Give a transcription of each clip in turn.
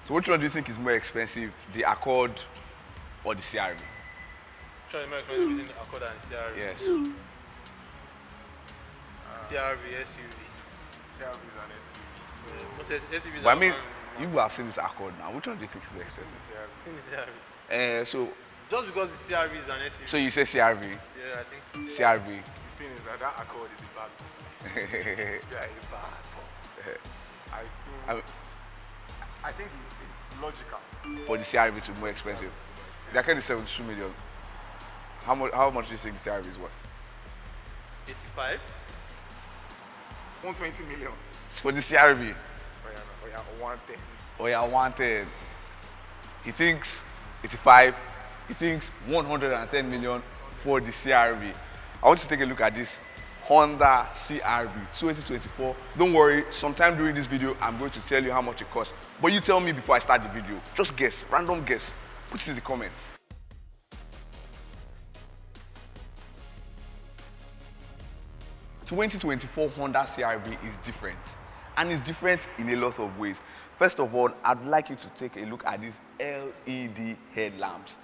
So which one do you think is more expensive, the Accord or the CRV? Which one is more expensive between the Accord and CRV? Yes. CRV, SUV. CRV is an SUV. Most SUVs But are I mean, you have seen this Accord now. Which one do you think is more expensive? seen the CRV. So Just because the CRV is an SUV. so you say CRV? Yeah, I think so. CRV. The thing is that Accord is a bad boy. Yeah, it's bad boy. I think it's logical. For the CRV to be more expensive. The Accord is 72 million. How much do you think the CRV is worth? 85. 120 million. For the CRV. Oh yeah, 110. Oh yeah, 110. He thinks 85. He thinks 110 million for the CRV. I want you to take a look at this Honda CRV 2024. Don't worry, sometime during this video, I'm going to tell you how much it costs. But you tell me before I start the video. Just guess, random guess. Put it in the comments. The 2024 Honda CRV is different. And it's different in a lot of ways. First of all, I'd like you to take a look at these LED headlamps.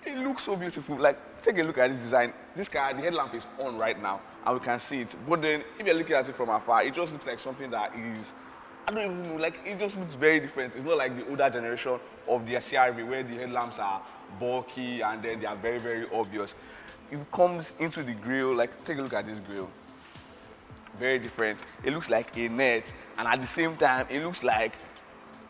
It looks so beautiful. Like, take a look at this design. This car, the headlamp is on right now, and we can see it. But then, if you're looking at it from afar, it just looks like something that is, I don't even know, like, it just looks very different. It's not like the older generation of the CRV where the headlamps are bulky and then they are very, very obvious. It comes into the grille, like, take a look at this grille. Very different. It looks like a net, and at the same time, it looks like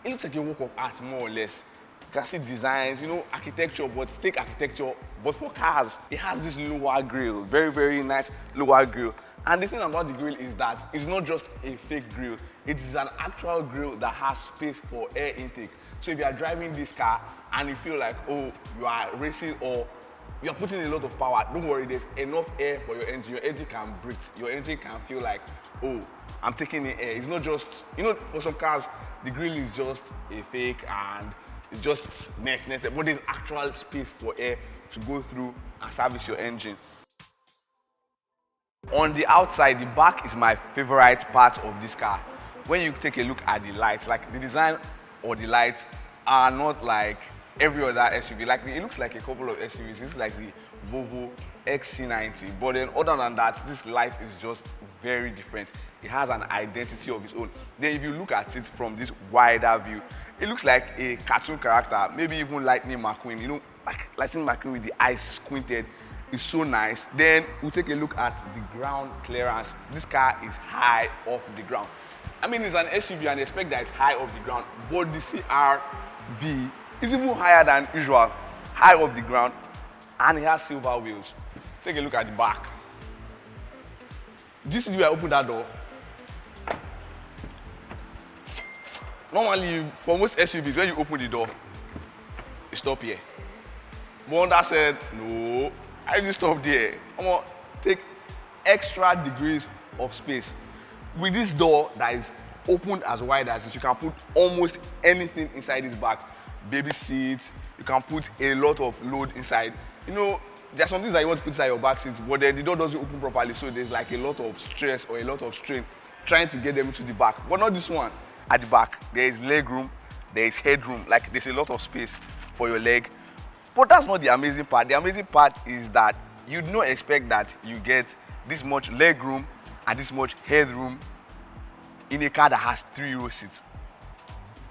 a work of art, more or less. You can see designs, you know, architecture, but take architecture, but for cars, it has this lower grille, very, very nice lower grille. And the thing about the grille is that it's not just a fake grille, it is an actual grille that has space for air intake. So if you are driving this car and you feel like, oh, you are racing or you're putting a lot of power, don't worry, there's enough air for your engine. Your engine can breathe. Your engine can feel like, oh, I'm taking in air. It's not just, you know, for some cars, the grille is just a fake and it's just netted, but there's actual space for air to go through and service your engine. On the outside, the back is my favorite part of this car. When you take a look at the lights, like the design or the lights are not like every other SUV. Like it looks like a couple of SUVs. It's like the Volvo XC90. But then other than that, this light is just very different. It has an identity of its own. Then if you look at it from this wider view, it looks like a cartoon character, maybe even Lightning McQueen. You know, like Lightning McQueen with the eyes squinted. It's so nice. Then we'll take a look at the ground clearance. This car is high off the ground. I mean, it's an SUV and expect that it's high off the ground, but the CRV is even higher than usual, high off the ground, and it has silver wheels. Take a look at the back. Do you see the way I opened that door? Normally, for most SUVs, when you open the door, you stop here. But Honda said, no, I didn't stop there. I'm gonna take extra degrees of space. With this door that is opened as wide as it, you can put almost anything inside this bag. Baby seats, you can put a lot of load inside. You know, there are some things that you want to put inside your back seats, but then the door doesn't open properly, so there's like a lot of stress or a lot of strain trying to get them into the back. But not this one. At the back, there is leg room, there is headroom, like there's a lot of space for your leg. But that's not the amazing part. The amazing part is that you'd not expect that you get this much leg room and this much headroom in a car that has 3-row seats.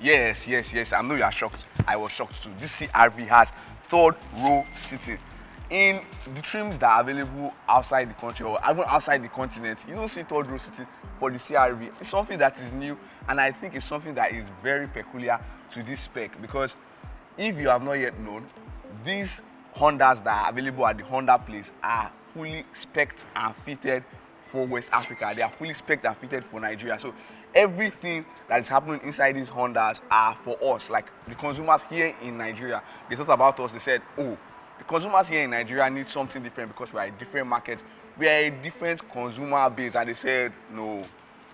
Yes, I know you are shocked. I was shocked too. This CRV has 3rd-row seating. In the trims that are available outside the country or even outside the continent, you don't see 3rd-row seating for the CRV. It's something that is new, and I think it's something that is very peculiar to this spec, because if you have not yet known, these Hondas that are available at the Honda place are fully spec'd and fitted for West Africa. They are fully spec'd and fitted for Nigeria. So everything that is happening inside these Hondas are for us, like the consumers here in Nigeria. They thought about us, they said, oh, the consumers here in Nigeria need something different because we are a different market. We are a different consumer base, and they said, no,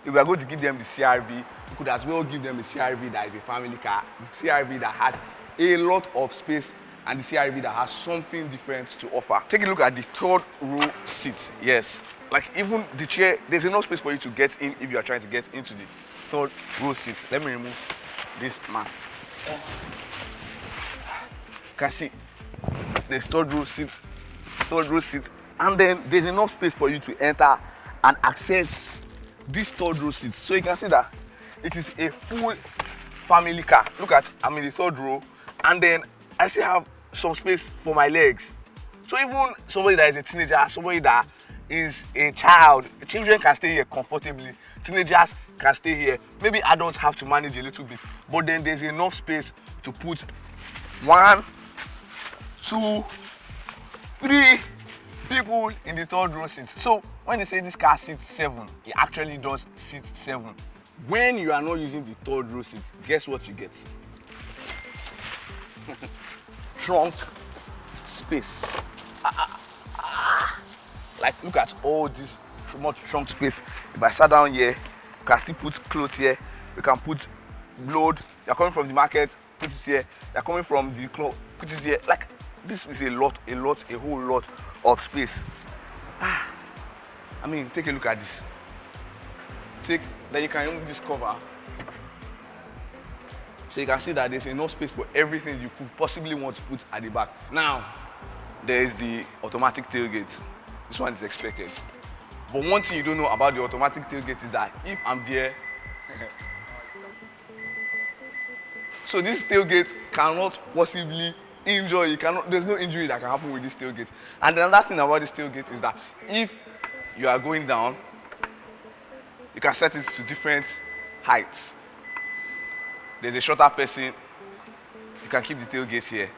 if we are going to give them the CRV, we could as well give them the CRV that is a family car, the CRV that has a lot of space, and the CRV that has something different to offer. Take a look at the 3rd-row seat. Yes, like even the chair, there's enough space for you to get in if you are trying to get into the 3rd-row seat. Let me remove this man. You can see the third row seat, and then there's enough space for you to enter and access this third row seat. So you can see that it is a full family car. Look at, I'm in the third row, and then I still have some space for my legs. So even somebody that is a teenager, somebody that is a child, children can stay here comfortably, teenagers can stay here, maybe adults have to manage a little bit, but then there's enough space to put 1, 2, 3 people in the third row seat. So when they say this car seats 7, it actually does seat 7. When you are not using the third row seat, guess what you get? Trunk space. Like, look at all this much trunk space. If I sat down here, you can still put clothes here. You can put load. You're coming from the market, put it here. You're coming from the club, put it here. Like, this is a whole lot of space. I mean, take a look at this. Then you can remove this cover. So you can see that there's enough space for everything you could possibly want to put at the back. Now, there is the automatic tailgate. This one is expected. But one thing you don't know about the automatic tailgate is that if I'm there, so this tailgate cannot possibly injure you. There's no injury that can happen with this tailgate. And another thing about this tailgate is that if you are going down, you can set it to different heights. There's a shorter person, you can keep the tailgate here,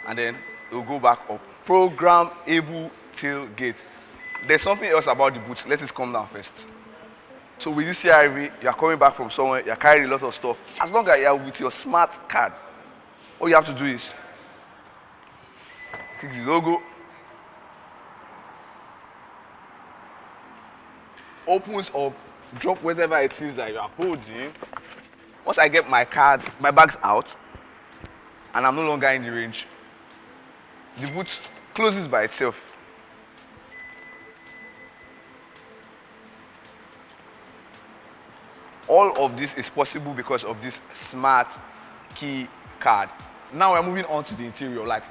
and then it will go back up. Programmable tailgate. There's something else about the boot. Let it come down first. So with this CRV, you are coming back from somewhere, you're carrying a lot of stuff. As long as you are with your smart card, all you have to do is click the logo, opens up, drop whatever it is that you are holding. Once I get my card, my bags out, and I'm no longer in the range, the boot closes by itself. All of this is possible because of this smart key card. Now we're moving on to the interior. Like,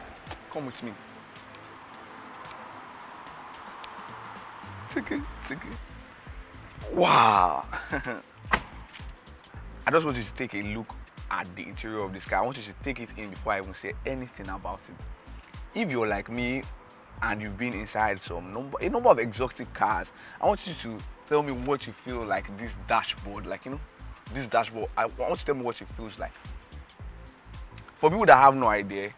come with me. Take it. Wow. I just want you to take a look at the interior of this car. I want you to take it in before I even say anything about it. If you're like me and you've been inside a number of exotic cars, I want you to tell me what you feel like this dashboard, this dashboard. I want you to tell me what it feels like. For people that have no idea,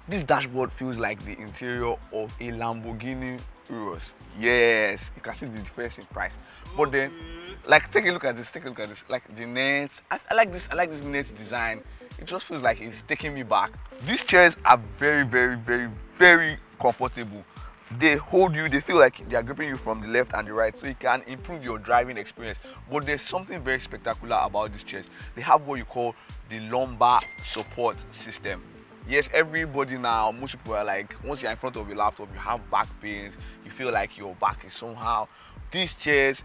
this dashboard feels like the interior of a Lamborghini Urus. Yes, you can see the difference in price. But then, like, take a look at this. Like the net, I like this net design. It just feels like it's taking me back. These chairs are very, very, very, very comfortable. They hold you, they feel like they are gripping you from the left and the right, so you can improve your driving experience. But there's something very spectacular about these chairs. They have what you call the lumbar support system. Yes, everybody now, most people are like, once you're in front of your laptop, you have back pains, you feel like your back is somehow. These chairs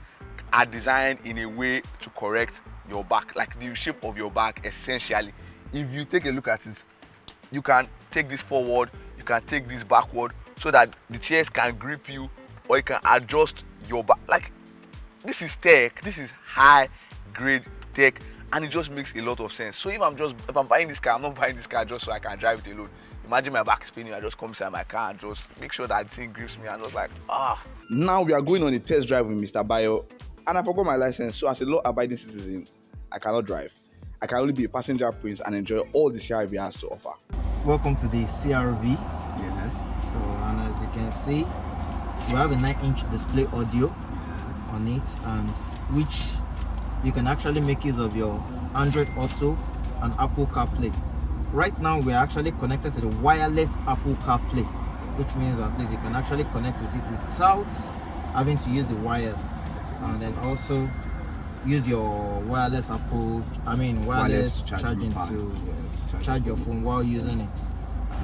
are designed in a way to correct your back, like the shape of your back essentially. If you take a look at it, you can take this forward, you can take this backward, so that the chairs can grip you, or you can adjust your back. Like, this is tech, this is high grade tech, and it just makes a lot of sense. So if I'm buying this car, I'm not buying this car just so I can drive it alone. Imagine my back is paining, I just come inside my car and just make sure that the thing grips me, and just like, Now we are going on a test drive with Mr. Bayo, and I forgot my license, so as a law-abiding citizen, I cannot drive. I can only be a passenger prince and enjoy all the CRV has to offer. Welcome to the CRV. Yes. So, and as you can see, we have a 9-inch display audio on it, and which you can actually make use of your Android Auto and Apple CarPlay. Right now, we're actually connected to the wireless Apple CarPlay, which means at least you can actually connect with it without having to use the wires, and then also use your wireless charging to charge your phone while using it.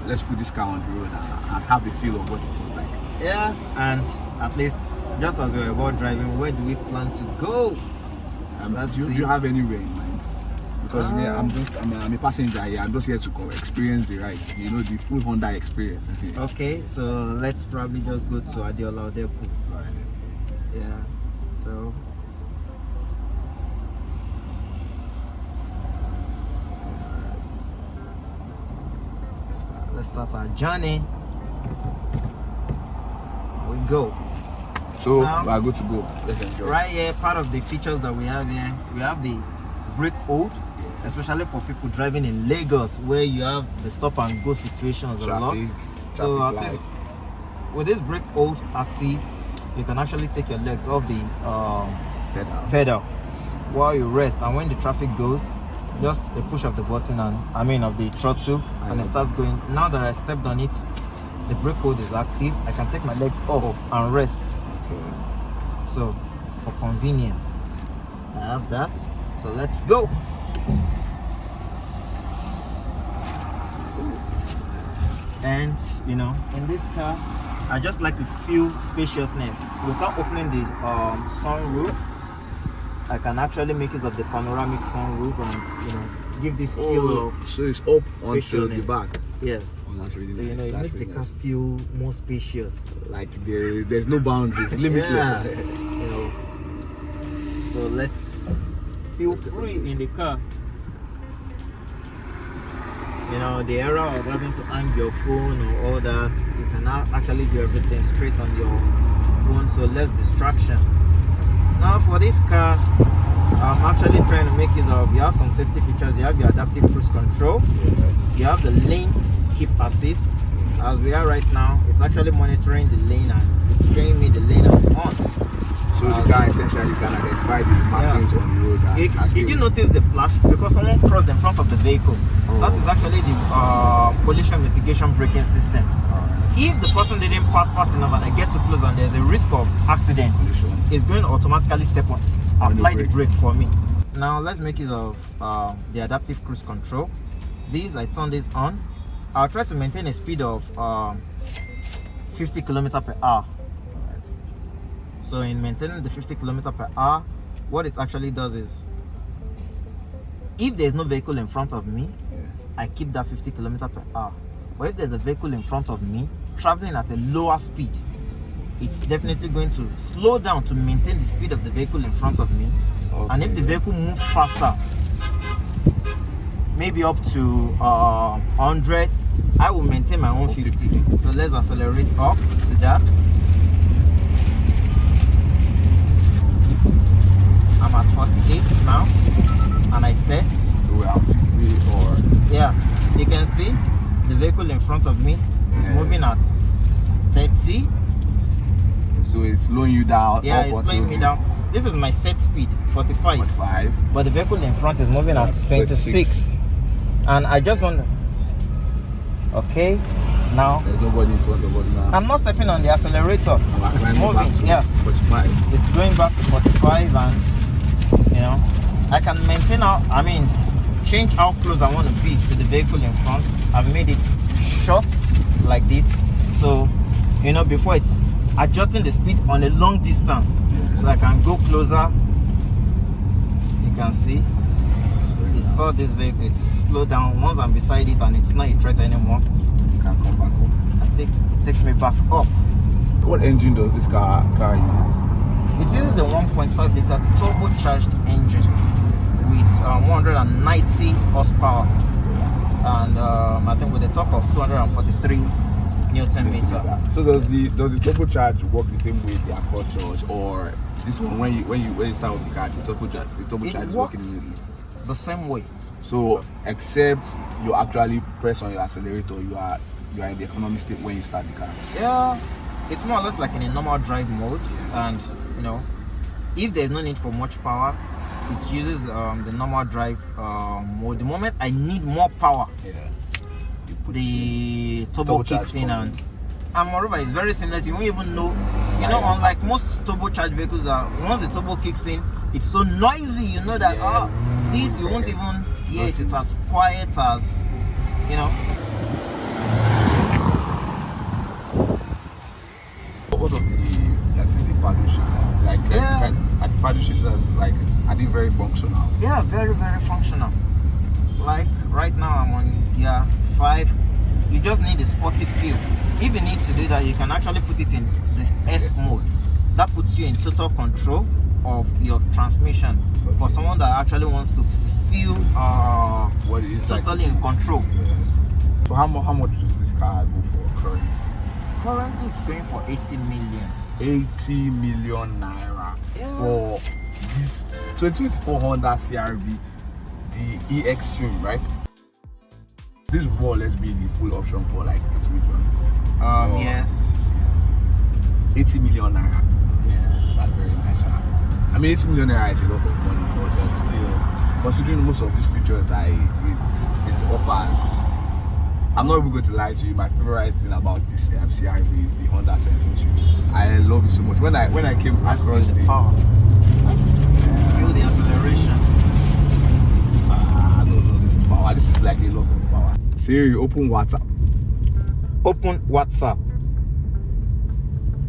Let's put this car on the road and have a feel of what it feels like. Yeah, and at least just as we're about driving, where do we plan to go? Do you have anywhere in mind? Because I'm a passenger here. I'm just here to experience the ride. You know, the full Honda experience. Okay, so let's probably just go to Adiola Odeku. Right. Yeah, so. Let's start our journey. Here we go. So Now, we are good to go. Let's enjoy. Right here, part of the features that we have here, we have the brake hold, especially for people driving in Lagos where you have the stop and go situations a lot. So at least with this brake hold active, you can actually take your legs off the pedal while you rest, and when the traffic goes, just a push of the button and of the throttle, and it starts going. Now that I stepped on it, the brake hold is active. I can take my legs off and rest. So for convenience, I have that. So let's go. And you know, in this car, I just like to feel spaciousness without opening the sunroof. I can actually make use of the panoramic sunroof and, you know, give this feel of so it's up onto the spaciousness. back. Yes. Oh, that's really So nice. you know, it That's makes the really car nice. feel more spacious. Like there's no boundaries, limitless. Yeah. You know. So let's feel free in the car. You know, the era of having to hang your phone or all that, you can now actually do everything straight on your phone, so less distraction. Now for this car, I'm actually trying to make use of, you have some safety features. You have your adaptive cruise control, you have the lane keep assist. As we are right now, it's actually monitoring the lane and it's showing me the lane I'm on. So the car essentially can identify the markings on the road. Did you notice the flash? Because someone crossed in front of the vehicle. That is actually the collision mitigation braking system. If the person didn't pass fast enough and I get too close and there's a risk of accident, it's going to automatically step on, apply the brake for me. Now let's make use of the adaptive cruise control. I turn this on. I'll try to maintain a speed of 50 km per hour. So in maintaining the 50 km per hour, what it actually does is, if there's no vehicle in front of me, I keep that 50 km per hour. But if there's a vehicle in front of me traveling at a lower speed, it's definitely going to slow down to maintain the speed of the vehicle in front of me. And if the vehicle moves faster, maybe up to 100, I will maintain my own 50. So let's accelerate up to that. I'm at 48 now, and I set. So we are 50 or... Yeah, you can see the vehicle in front of me is moving at 30. So it's slowing you down. Yeah, it's slowing me down. This is my set speed, 45. 45. But the vehicle in front is moving at 26. And I just want to... Okay, now... There's nobody in front of us now. I'm not stepping on the accelerator. It's moving, yeah. 45. It's going back to 45, and you know, I can maintain change how close I want to be to the vehicle in front. I've made it short like this, so you know, before it's adjusting the speed on a long distance, so I can go closer. You can see it saw this vehicle, it's slowed down. Once I'm beside it and it's not a threat anymore, You can come back up. it takes me back up. What engine does this car use? It uses the 1.5 liter turbocharged engine with 190 horsepower, and I think with a torque of 243 Newton meter. So does the turbocharge work the same way the Accord does, or this one when you start with the car, the turbocharge is working immediately? The same way. So except you actually press on your accelerator, you are in the economy state when you start the car. Yeah, it's more or less like in a normal drive mode, and you know, if there's no need for much power, it uses the normal drive mode. The moment I need more power, the turbo kicks in, and moreover, it's very seamless. You won't even know. You know, unlike most turbocharged vehicles, once the turbo kicks in, it's so noisy. You know that this you won't even hear it. It's as quiet as, you know. What of the paddle shifters? Like the paddle shifters, like, are they very functional? Yeah, very, very functional. like right now I'm on gear 5. You just need a sporty feel. If you need to do that, you can actually put it in the S mode. That puts you in total control of your transmission. For someone that actually wants to feel What it is totally in control. So how much does this car go for currently? Currently it's going for 80 million. 80 million naira Yeah. for this 2024 Honda CRV, the E Extreme, right? This will more or less be the full option for like this region. Yes. 80 million naira. Yes. That's very nice. I mean, 80 million naira is a lot of money, but still, considering most of these features that it offers, I'm not even going to lie to you. My favorite thing about this CRV is the Honda Sensing Suite. I love it so much. When I came across the it, power. Feel the acceleration. no, this is power. This is like a lot of power. Siri, open WhatsApp. Open WhatsApp.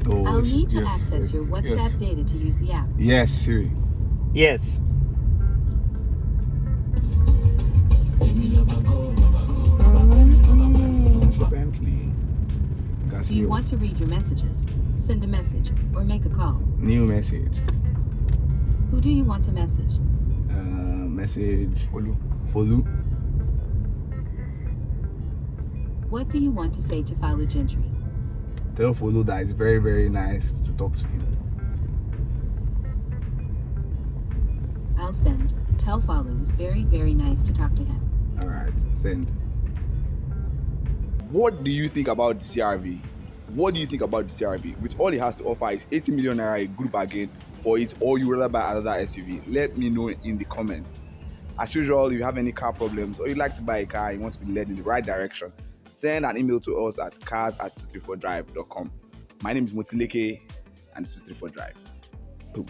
Oh, I'll need to yes, access yes, your WhatsApp yes. data to use the app. Yes, Siri. Yes. Bentley. Do you want to read your messages, send a message, or make a call? New message. Who do you want to message? Message. Follow. What do you want to say to Follow Gentry? Tell Follow that it's very, very nice to talk to him. I'll send. Tell Follow it's very, very nice to talk to him. Alright, send. What do you think about the CRV? What do you think about the CRV? With all it has to offer is 80 million naira, a good bargain for it, or you rather buy another SUV? Let me know in the comments. As usual, if you have any car problems or you'd like to buy a car and you want to be led in the right direction, send an email to us at cars@234drive.com. My name is MOTILEKE and 234drive. Boom.